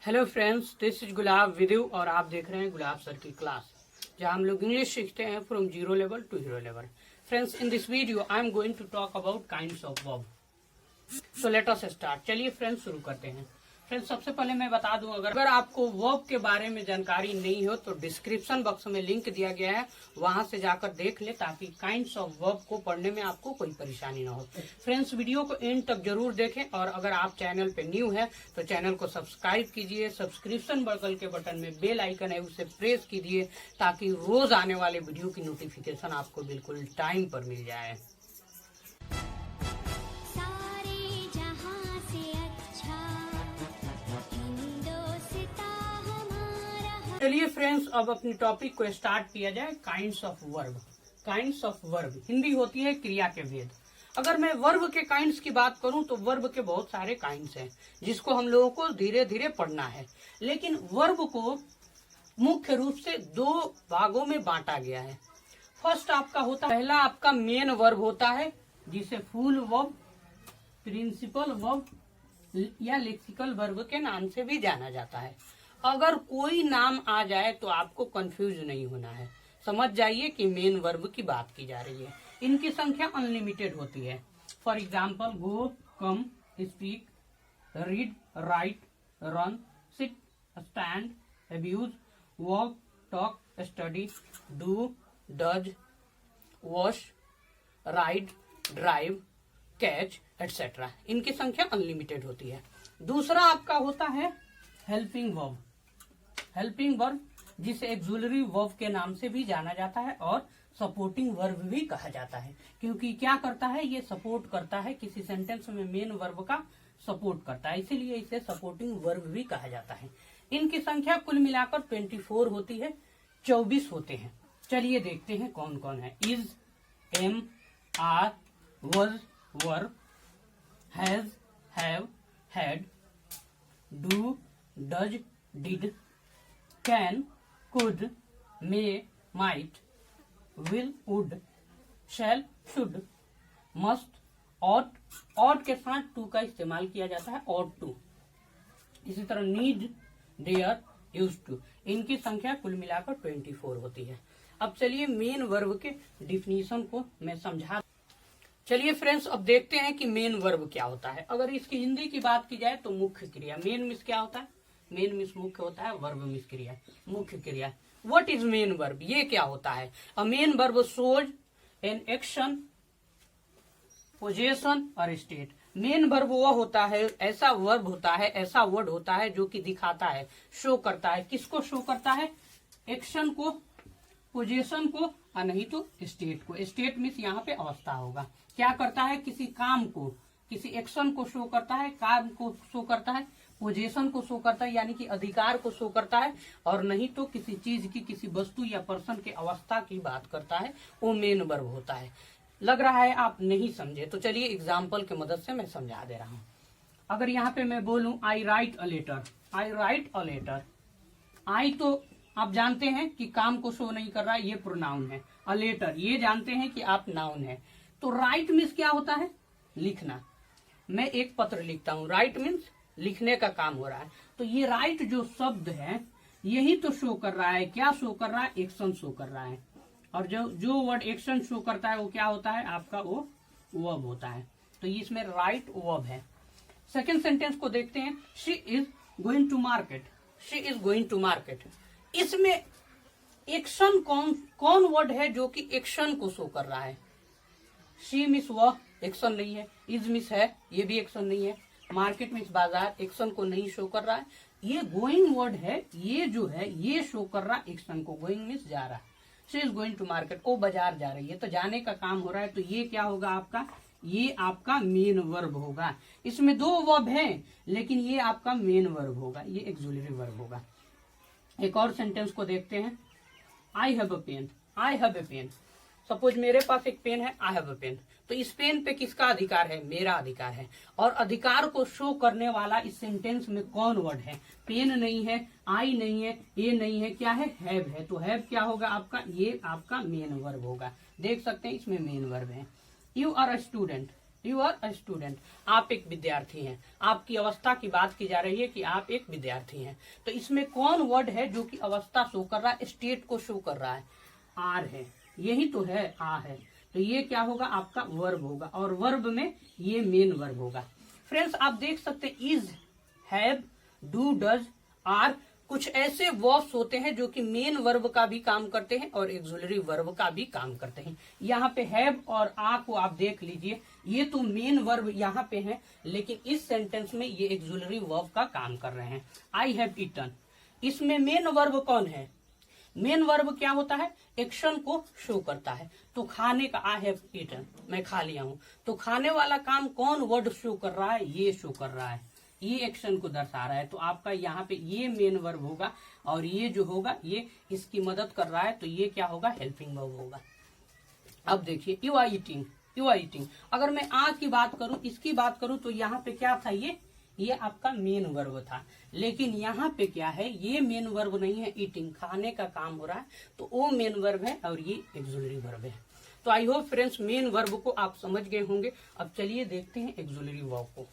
Hello friends, this is गुलाब विदु और आप देख रहे हैं गुलाब सर की क्लास, जहां हम लोग इंग्लिश सीखते हैं from zero level to hero level. Friends, in this video I am going to talk about kinds of verb. So let us start. चलिए फ्रेंड्स, शुरू करते हैं। फ्रेंड्स, सबसे पहले मैं बता दूं, अगर आपको वर्ब के बारे में जानकारी नहीं हो तो डिस्क्रिप्शन बॉक्स में लिंक दिया गया है, वहां से जाकर देख ले ताकि काइंड्स ऑफ वर्ब को पढ़ने में आपको कोई परेशानी ना हो। फ्रेंड्स, वीडियो को एंड तक जरूर देखें और अगर आप चैनल पे न्यू है तो चैनल को सब्सक्राइब कीजिए। सब्सक्रिप्शन बगल के बटन में बेल आइकन है, उसे प्रेस कीजिए ताकि रोज आने वाले वीडियो की नोटिफिकेशन आपको बिल्कुल टाइम पर मिल जाए। चलिए फ्रेंड्स, अब अपनी टॉपिक को स्टार्ट किया जाए। Kinds of verb. Kinds of verb Hindi होती है क्रिया के भेद। अगर मैं वर्ब के काइंड्स की बात करूं तो वर्ब के बहुत सारे काइंड्स हैं जिसको हम लोगों को धीरे धीरे पढ़ना है। लेकिन वर्ब को मुख्य रूप से दो भागों में बांटा गया है। फर्स्ट आपका होता है, पहला आपका मेन वर्ब होता है जिसे फुल वर्ब, प्रिंसिपल वर्ब या लेक्सिकल वर्ब के नाम से भी जाना जाता है। अगर कोई नाम आ जाए तो आपको कंफ्यूज नहीं होना है, समझ जाइए कि मेन वर्ब की बात की जा रही है। इनकी संख्या अनलिमिटेड होती है। For example, go, come, speak, read, write, run, sit, stand, abuse, walk, talk, study, do, does, wash, ride, drive, catch etcetera. इनकी संख्या अनलिमिटेड होती है। दूसरा आपका होता है हेल्पिंग वर्ब। हेल्पिंग वर्ब जिसे एक्सुलरी वर्ब के नाम से भी जाना जाता है और सपोर्टिंग वर्ब भी कहा जाता है, क्योंकि क्या करता है, ये सपोर्ट करता है, किसी सेंटेंस में मेन वर्ब का सपोर्ट करता है, इसीलिए इसे सपोर्टिंग वर्ब भी कहा जाता है। इनकी संख्या कुल मिलाकर 24 होती है, 24 होते हैं। चलिए देखते हैं कौन कौन है। Is, am, are, was, were, has, have, had, do, does, did, can, could, may, might, will, would, shall, should, must, ought. Ought के साथ टू का इस्तेमाल किया जाता है, ऑट टू। इसी तरह नीड, डेयर, यूज टू। इनकी संख्या कुल मिलाकर 24 होती है। अब चलिए मेन वर्ब के डिफिनीशन को मैं समझा। चलिए फ्रेंड्स, अब देखते हैं कि मेन वर्ब क्या होता है। अगर इसकी हिंदी की बात की जाए तो मुख्य क्रिया। मेन मीन्स क्या होता है? मेन मीन्स मुख्य होता है, वर्ब मीन्स क्रिया, मुख्य क्रिया। What is main verb? ये क्या होता है? अ main verb shows an action, possession और स्टेट। मेन वर्ब वह होता है, ऐसा वर्ब होता है, ऐसा वर्ड होता है जो कि दिखाता है, शो करता है। किसको शो करता है? एक्शन को, पोजीशन को और नहीं तो स्टेट को। स्टेट मीन्स यहाँ पे अवस्था होगा। क्या करता है? किसी काम को, किसी एक्शन को शो करता है, काम को शो करता है, पोजीशन को शो करता है यानी कि अधिकार को शो करता है, और नहीं तो किसी चीज की, किसी वस्तु या पर्सन की अवस्था की बात करता है, वो मेन वर्ब होता है। लग रहा है आप नहीं समझे, तो चलिए एग्जाम्पल की मदद से मैं समझा दे रहा हूँ। अगर यहाँ पे मैं बोलूं I write a letter, I write a letter. I तो आप जानते हैं कि काम को शो नहीं कर रहा है, ये प्रोनाउन है। अ लेटर ये जानते हैं कि आप नाउन है। तो राइट मीन्स क्या होता है? लिखना। मैं एक पत्र लिखता हूँ, राइट मीन्स लिखने का काम हो रहा है। तो ये राइट जो शब्द है यही तो शो कर रहा है, क्या शो कर रहा है? एक्शन शो कर रहा है। और जो वर्ड एक्शन शो करता है वो क्या होता है? आपका वो वर्ब होता है। तो इसमें राइट वर्ब है। सेकेंड सेंटेंस को देखते हैं। She is going to market. She is going to market. इसमें एक्शन कौन वर्ड है जो कि एक्शन को शो कर रहा है? शी मिस वह, एक्शन नहीं है। इज मिस है, ये भी एक्शन नहीं है। मार्केट मिस बाजार, एक्शन को नहीं शो कर रहा है। ये गोइंग वर्ड है, ये जो है ये शो कर रहा है एक्शन को। गोइंग मिस जा रहा है। She is going to market, वो बाजार जा रही है, तो जाने का काम हो रहा है। तो ये क्या होगा आपका? ये आपका मेन वर्ब होगा। इसमें दो वर्ब हैं लेकिन ये आपका मेन वर्ब होगा, ये एक्सुलरी वर्ब होगा। एक और सेंटेंस को देखते हैं। I have a pen. I have a pen. Suppose मेरे पास एक पेन है, आई हैव अ पेन। तो इस पेन पे किसका अधिकार है? मेरा अधिकार है। और अधिकार को शो करने वाला इस सेंटेंस में कौन वर्ड है? पेन नहीं है, आई नहीं है, ये नहीं है, क्या है? हैव है। तो हैव क्या होगा आपका? ये आपका मेन वर्ब होगा। देख सकते हैं इसमें मेन वर्ब है। You are a student. You are a student, आप एक विद्यार्थी हैं। आपकी अवस्था की बात की जा रही है कि आप एक विद्यार्थी हैं। तो इसमें कौन वर्ड है जो कि अवस्था शो कर रहा है, स्टेट को शो कर रहा है? आर है, यही तो है, आ है। तो ये क्या होगा? आपका वर्ब होगा, और वर्ब में ये मेन वर्ब होगा। फ्रेंड्स आप देख सकते हैं is, have, do, does, are कुछ ऐसे वर्ब्स होते हैं जो कि मेन वर्ब का भी काम करते हैं और एक्सुलरी वर्ब का भी काम करते हैं। यहाँ पे हैव और आ को आप देख लीजिए, ये तो मेन वर्ब यहाँ पे है, लेकिन इस सेंटेंस में ये एक्सुलरी वर्ब का काम कर रहे हैं। आई हैव ईटन, इसमें मेन वर्ब कौन है? मेन वर्ब क्या होता है? एक्शन को शो करता है। तो खाने का, आई हैव ईटन, मैं खा लिया हूं। तो खाने वाला काम कौन वर्ड शो कर रहा है? ये शो कर रहा है, ये एक्शन को दर्शा रहा है। तो आपका यहाँ पे ये मेन वर्ब होगा, और ये जो होगा ये इसकी मदद कर रहा है। तो ये क्या होगा? हेल्पिंग वर्ब होगा। अब देखिए you are eating, you are eating. अगर मैं आ की बात करूं, इसकी बात करूं, तो यहाँ पे क्या था? ये आपका मेन वर्ब था। लेकिन यहाँ पे क्या है? ये मेन वर्ब नहीं है, ईटिंग, खाने का काम हो रहा है, तो वो मेन वर्ब है और ये एक्सुलरी वर्ब है। तो I hope friends main verb को आप समझ गए होंगे। अब चलिए देखते हैं एक्सुलरी वर्ब को।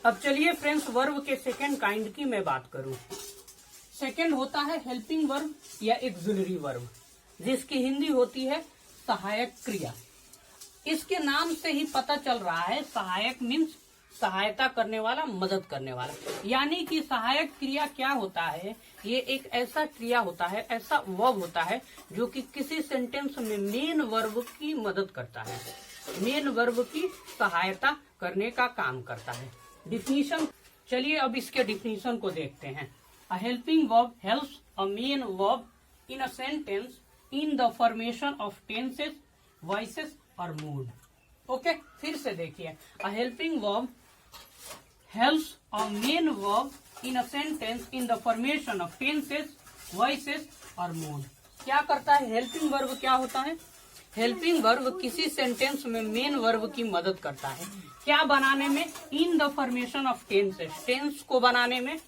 अब चलिए फ्रेंड्स वर्ब के सेकेंड काइंड की मैं बात करूं। सेकेंड होता है हेल्पिंग वर्ब या एक्सुलरी वर्ब, जिसकी हिंदी होती है सहायक क्रिया। इसके नाम से ही पता चल रहा है, सहायक मीन्स सहायता करने वाला, मदद करने वाला। यानी कि सहायक क्रिया क्या होता है? ये एक ऐसा क्रिया होता है, ऐसा वर्ब होता है जो कि किसी सेंटेंस में मेन वर्ब की मदद करता है, मेन वर्ब की सहायता करने का काम करता है। डिफिनीशन, चलिए अब इसके डिफिनीशन को देखते हैं। A helping verb helps a main verb in a sentence in the formation of tenses, voices और मूड। ओके, फिर से देखिए, a helping verb helps a main verb in a sentence in the formation of tenses, voices और mood. क्या करता है helping verb? क्या होता है? हेल्पिंग वर्ब किसी सेंटेंस में मेन वर्ब की मदद करता है। क्या बनाने में? In the formation of tenses, tense को बनाने में,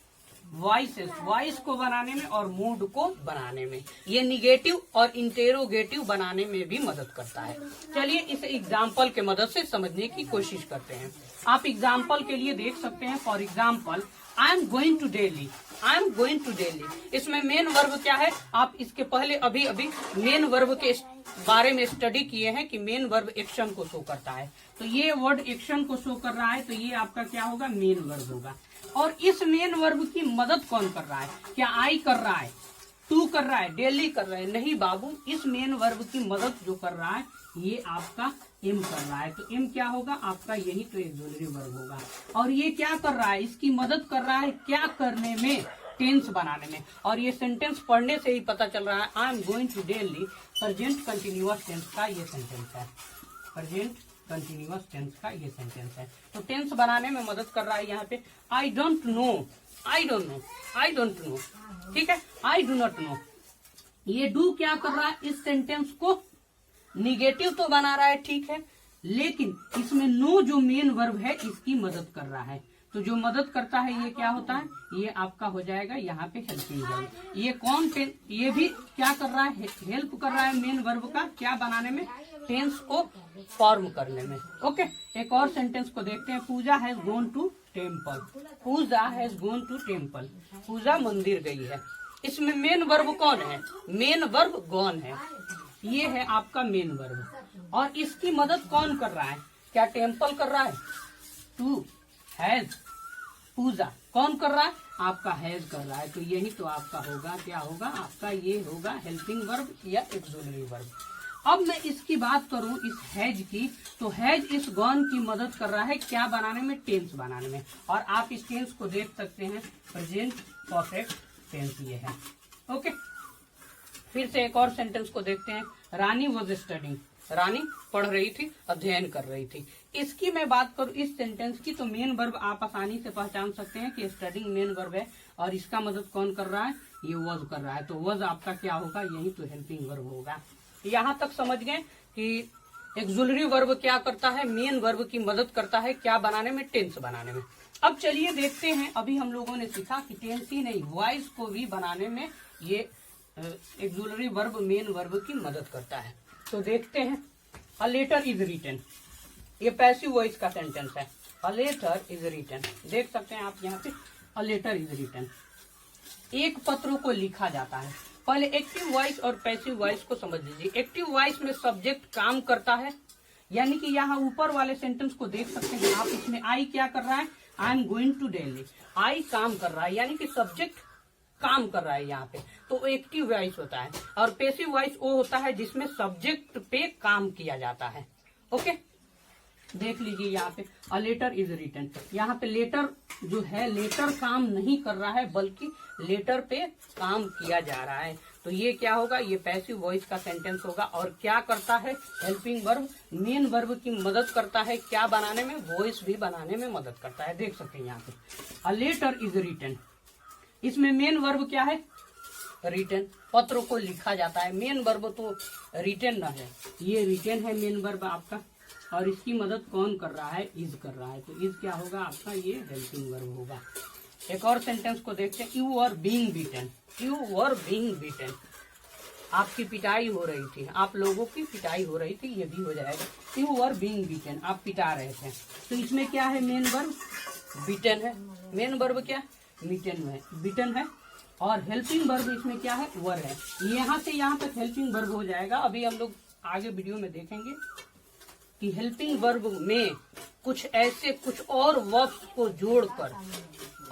वॉइसेस, वॉइस को बनाने में, और मूड को बनाने में। ये निगेटिव और इंटेरोगेटिव बनाने में भी मदद करता है। चलिए इस एग्जाम्पल के मदद से समझने की कोशिश करते हैं। आप एग्जाम्पल के लिए देख सकते हैं, for example I am going to Delhi, I am going to Delhi. इसमें मेन वर्ब क्या है? आप इसके पहले अभी मेन वर्ब के बारे में स्टडी किए हैं कि मेन वर्ब एक्शन को शो करता है। तो ये वर्ड एक्शन को शो कर रहा है, तो ये आपका क्या होगा? मेन वर्ब होगा। और इस मेन वर्ब की मदद कौन कर रहा है? क्या आई कर रहा है, टू कर रहा है, डेली कर रहा है? नहीं बाबू, इस मेन वर्ब की मदद जो कर रहा है ये आपका एम कर रहा है। तो एम क्या होगा? आपका यही तो एक्सुलरी वर्ब होगा। और ये क्या कर रहा है? इसकी मदद कर रहा है क्या करने में? टेंस बनाने में। और ये सेंटेंस पढ़ने से ही पता चल रहा है, I am going to Delhi present continuous tense का ये सेंटेंस है, प्रेजेंट कंटिन्यूअस टेंस का ये सेंटेंस है। तो टेंस बनाने में मदद कर रहा है। यहाँ पे I don't know, I don't know, I don't know, ठीक है, आई डू नॉट नो। ये डू क्या कर रहा है? इस सेंटेंस को निगेटिव तो बना रहा है, ठीक है, लेकिन इसमें नो जो मेन वर्ब है इसकी मदद कर रहा है। तो जो मदद करता है ये क्या होता है? ये आपका हो जाएगा यहाँ पे हेल्पिंग वर्ब। ये कौन ये भी क्या कर रहा है? हेल्प कर रहा है मेन वर्ब का क्या बनाने में? टेंस को फॉर्म करने में। ओके, एक और सेंटेंस को देखते हैं। Pooja has gone to temple, Pooja has gone to temple, Pooja मंदिर गई है। इसमें मेन वर्ब कौन है? मेन वर्ब गॉन है, ये है आपका मेन वर्ब। और इसकी मदद कौन कर रहा है? क्या टेम्पल कर रहा है? टू, हैज, पूजा कौन कर रहा है? आपका हैज कर रहा है। तो यही तो आपका होगा, क्या होगा? आपका ये होगा हेल्पिंग वर्ब या एक्सुलरी वर्ब। अब मैं इसकी बात करूं इस हैज की, तो हैज इस गॉन की मदद कर रहा है क्या बनाने में? टेंस बनाने में। और आप इस टेंस को देख सकते हैं, प्रेजेंट परफेक्ट टेंस ये है। ओके, फिर से एक और सेंटेंस को देखते हैं। रानी वॉज स्टडिंग, रानी पढ़ रही थी, अध्ययन कर रही थी। इसकी मैं बात करूं इस सेंटेंस की, तो मेन वर्ब आप आसानी से पहचान सकते हैं कि स्टडिंग मेन वर्ब है। और इसका मदद कौन कर रहा है? ये वॉज कर रहा है। तो वॉज आपका क्या होगा? यही तो हेल्पिंग वर्ब होगा। यहाँ तक समझ गए कि एक्सुलरी वर्ब क्या करता है? मेन वर्ब की मदद करता है क्या बनाने में? टेंस बनाने में। अब चलिए देखते हैं, अभी हम लोगों ने सीखा कि टेंस ही नहीं वॉइस को भी बनाने में ये एक्सुलरी वर्ब मेन वर्ब की मदद करता है। तो देखते हैं, अ लेटर इज रिटन, ये पैसिव वॉइस का सेंटेंस है। अ लेटर इज रिटन, देख सकते हैं आप यहाँ पे, अ लेटर इज रिटन, एक पत्र को लिखा जाता है। पहले एक्टिव वॉइस और पैसिव वॉइस को समझ लीजिए। एक्टिव वॉइस में सब्जेक्ट काम करता है, यानी कि यहाँ ऊपर वाले सेंटेंस को देख सकते हैं आप, इसमें आई क्या कर रहा है, I am going to Delhi, I काम कर रहा है, यानी कि सब्जेक्ट काम कर रहा है यहाँ पे, तो एक्टिव वॉइस होता है। और पैसिव वॉइस वो होता है जिसमें सब्जेक्ट पे काम किया जाता है। ओके, देख लीजिए यहाँ पे, अ लेटर इज रिटन, यहाँ पे लेटर जो है, लेटर काम नहीं कर रहा है बल्कि लेटर पे काम किया जा रहा है। तो ये क्या होगा, ये पैसिव वॉइस का सेंटेंस होगा। और क्या करता है, हेल्पिंग वर्ब मेन वर्ब की मदद करता है, क्या बनाने में, वॉइस भी बनाने में मदद करता है। देख सकते हैं यहाँ पे, अ लेटर इज रिटन, इसमें मेन वर्ब क्या है, रिटन, पत्र को लिखा जाता है। मेन वर्ब तो रिटन ना है, ये रिटन है मेन वर्ब आपका, और इसकी मदद कौन कर रहा है, इज कर रहा है। तो इज क्या होगा आपका, ये हेल्पिंग वर्ब होगा। एक और सेंटेंस को देखते हैं, you are being beaten, you are being beaten, आपकी पिटाई हो रही थी, आप लोगों की पिटाई हो रही थी, ये भी हो जाएगा। यू आर बीइंग बीटन, आप पिटा रहे थे। तो इसमें क्या है, मेन वर्ब बीटन है, मेन वर्ब क्या, बीटन है, बीटन है। और हेल्पिंग वर्ब इसमें क्या है, वर है। यहाँ से यहाँ तक हेल्पिंग वर्ब हो जाएगा। अभी हम लोग आगे वीडियो में देखेंगे कि हेल्पिंग वर्ब में कुछ ऐसे कुछ और वर्ब्स को जोड़कर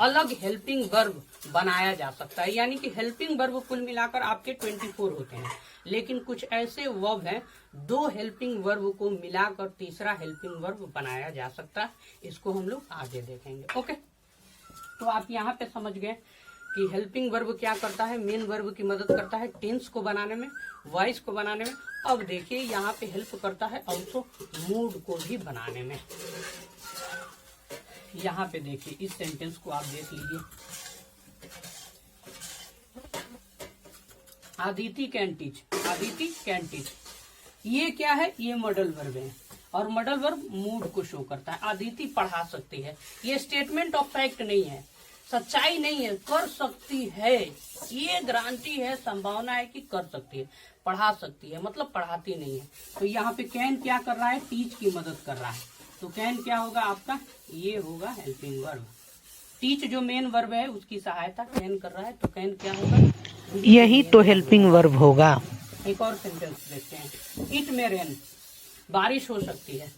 अलग हेल्पिंग वर्ब बनाया जा सकता है। यानी कि हेल्पिंग वर्ब कुल मिलाकर आपके 24 होते हैं, लेकिन कुछ ऐसे वर्ब हैं, 2 हेल्पिंग वर्ब को मिलाकर तीसरा हेल्पिंग वर्ब बनाया जा सकता है। इसको हम लोग आगे देखेंगे। ओके, तो आप यहाँ पे समझ गए कि हेल्पिंग वर्ब क्या करता है, मेन वर्ब की मदद करता है टेंस को बनाने में, वॉइस को बनाने में। अब देखिए यहाँ पे हेल्प करता है ऑल्सो मूड को भी बनाने में। यहाँ पे देखिए, इस सेंटेंस को आप देख लीजिए, Aditi can teach, Aditi can teach, ये क्या है, ये मॉडल वर्ब है, और मॉडल वर्ब मूड को शो करता है। आदिति पढ़ा सकती है, ये स्टेटमेंट ऑफ फैक्ट नहीं है, सच्चाई नहीं है, कर सकती है, ये गारंटी है, संभावना है कि कर सकती है, पढ़ा सकती है, मतलब पढ़ाती नहीं है। तो यहाँ पे कैन क्या कर रहा है, टीच की मदद कर रहा है। तो कैन क्या होगा आपका, ये होगा हेल्पिंग वर्ब। टीच जो मेन वर्ब है उसकी सहायता कैन कर रहा है, तो कैन क्या होगा, यही तो हेल्पिंग वर्ब होगा। एक और सेंटेंस देखते हैं, इट में रेन, बारिश हो सकती है।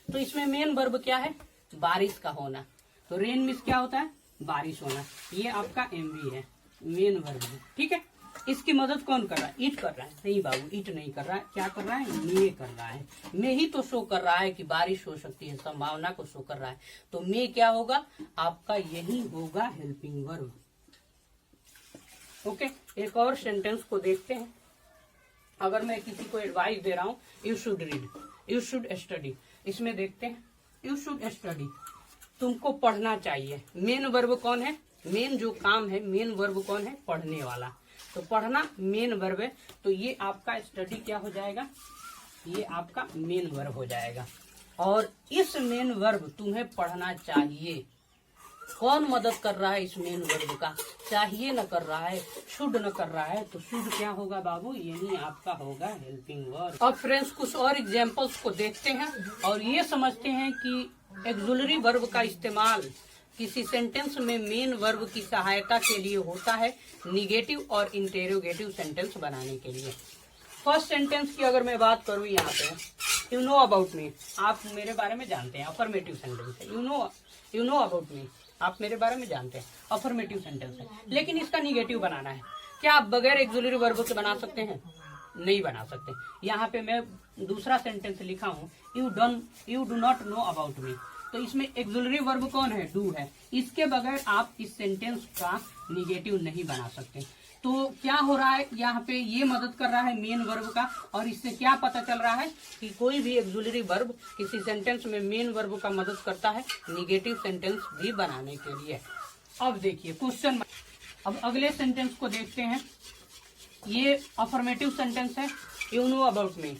तो इसमें मेन वर्ब क्या है, बारिश का होना। तो रेन मीन्स क्या होता है, बारिश होना। ये आपका एमवी है, मेन वर्ब है। ठीक है, इसकी मदद कौन कर रहा है, इट कर रहा है। नहीं बाबू, इट नहीं कर रहा है, क्या कर रहा है, मे कर रहा है। मे ही तो शो कर रहा है कि बारिश हो सकती है, संभावना को शो कर रहा है। तो मे क्या होगा आपका, यही होगा हेल्पिंग वर्ब। ओके, एक और सेंटेंस को देखते हैं। अगर मैं किसी को एडवाइस दे रहा हूँ, you should read, you should study, इसमें देखते हैं, यू शुड स्टडी, तुमको पढ़ना चाहिए। मेन वर्ब कौन है, मेन जो काम है, मेन वर्ब कौन है, पढ़ने वाला। तो पढ़ना मेन वर्ब है, तो ये आपका स्टडी क्या हो जाएगा, ये आपका मेन वर्ब हो जाएगा। और इस मेन वर्ब तुम्हें पढ़ना चाहिए, कौन मदद कर रहा है इस मेन वर्ब का, चाहिए न कर रहा है, शुड न कर रहा है। तो शुड क्या होगा बाबू, यही आपका होगा हेल्पिंग वर्ब। अब फ्रेंड्स कुछ और एग्जांपल्स को देखते हैं और ये समझते हैं कि एक्सुलरी वर्ब का इस्तेमाल किसी सेंटेंस में मेन वर्ब की सहायता के लिए होता है, निगेटिव और इंटेरोगेटिव सेंटेंस बनाने के लिए। फर्स्ट सेंटेंस की अगर मैं बात करूं, यहाँ पे यू नो अबाउट मी, आप मेरे बारे में जानते हैं, अफर्मेटिव सेंटेंस है। यू नो अबाउट मी, आप मेरे बारे में जानते हैं, अफर्मेटिव सेंटेंस है। लेकिन इसका निगेटिव बनाना है, क्या आप बगैर एक्सुलरी वर्ब के बना सकते हैं, नहीं बना सकते। यहाँ पे मैं दूसरा सेंटेंस लिखा हूँ, you do not know about me. तो इसमें एक्सुलरी वर्ब कौन है, डू है। इसके बगैर आप इस सेंटेंस का निगेटिव नहीं बना सकते। तो क्या हो रहा है, यहाँ पे ये मदद कर रहा है मेन वर्ब का, और इससे क्या पता चल रहा है कि कोई भी एक्सुलरी वर्ब किसी सेंटेंस में मेन वर्ब का मदद करता है निगेटिव सेंटेंस भी बनाने के लिए। अब देखिए क्वेश्चन, अब अगले सेंटेंस को देखते हैं। ये अफर्मेटिव सेंटेंस है, यू नो अबाउट मी,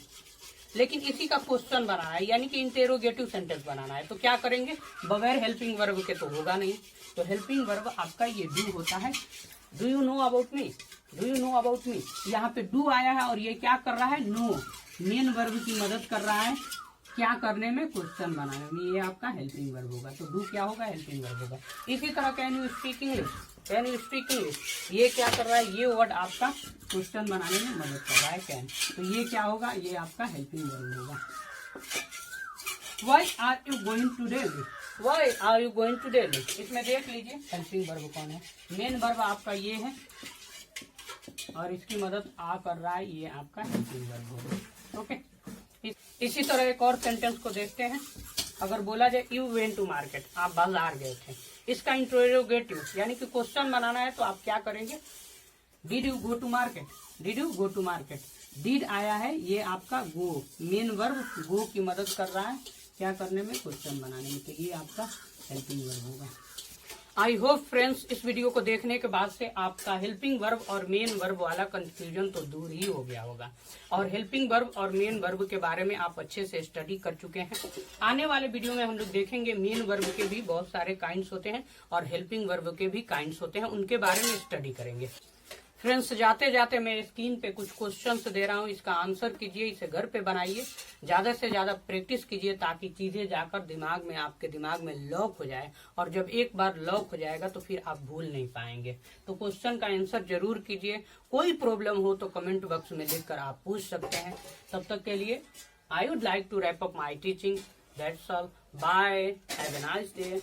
लेकिन इसी का क्वेश्चन बनाना है, यानी कि इंटेरोगेटिव सेंटेंस बनाना है। तो क्या करेंगे, बगैर हेल्पिंग वर्ब के तो होगा नहीं। तो हेल्पिंग वर्ब आपका ये डू होता है। Do you know about me, do you know about me. यहाँ पे डू आया है और ये क्या कर रहा है, नो, मेन वर्ब की मदद कर रहा है क्या करने में, क्वेश्चन बनाने में। ये आपका हेल्पिंग वर्ब होगा, तो डू क्या होगा, हेल्पिंग वर्ब होगा। इसी तरह can you speak English, can you speak English, ये क्या कर रहा है, ये वर्ड आपका क्वेश्चन बनाने में मदद कर रहा है, कैन, तो ये क्या होगा, ये आपका हेल्पिंग वर्ब होगा। Why are you going to Delhi, why are you going to Delhi, इसमें देख लीजिए हेल्पिंग वर्ब कौन है, मेन वर्ब आपका ये है और इसकी मदद आ कर रहा है, ये आपका हेल्पिंग वर्ब होगा। ओके, इसी तरह एक और सेंटेंस को देखते हैं। अगर बोला जाए यू वेंट टू मार्केट, आप बाजार गए थे, इसका इंटरोगेटिव यानी कि क्वेश्चन बनाना है तो आप क्या करेंगे, did you go to market, did you go to market. Did आया है, ये आपका गो, मेन वर्ब गो की मदद कर रहा है क्या करने में, क्वेश्चन बनाने में, तो ये आपका हेल्पिंग वर्ब होगा। आई होप फ्रेंड्स इस वीडियो को देखने के बाद से आपका हेल्पिंग वर्ब और मेन वर्ब वाला कंफ्यूजन तो दूर ही हो गया होगा और हेल्पिंग वर्ब और मेन वर्ब के बारे में आप अच्छे से स्टडी कर चुके हैं। आने वाले वीडियो में हम लोग देखेंगे मेन वर्ब के भी बहुत सारे काइंड्स होते हैं और हेल्पिंग वर्ब के भी काइंड्स होते हैं, उनके बारे में स्टडी करेंगे। फ्रेंड्स जाते जाते मैं स्क्रीन पे कुछ क्वेश्चंस दे रहा हूँ, इसका आंसर कीजिए, इसे घर पे बनाइए, ज्यादा से ज्यादा प्रैक्टिस कीजिए ताकि चीजें जाकर दिमाग में, आपके दिमाग में लॉक हो जाए और जब एक बार लॉक हो जाएगा तो फिर आप भूल नहीं पाएंगे। तो क्वेश्चन का आंसर जरूर कीजिए, कोई प्रॉब्लम हो तो कमेंट बॉक्स में लिखकर आप पूछ सकते हैं। तब तक के लिए I would like to wrap up my teaching, that's all, bye, have a nice day.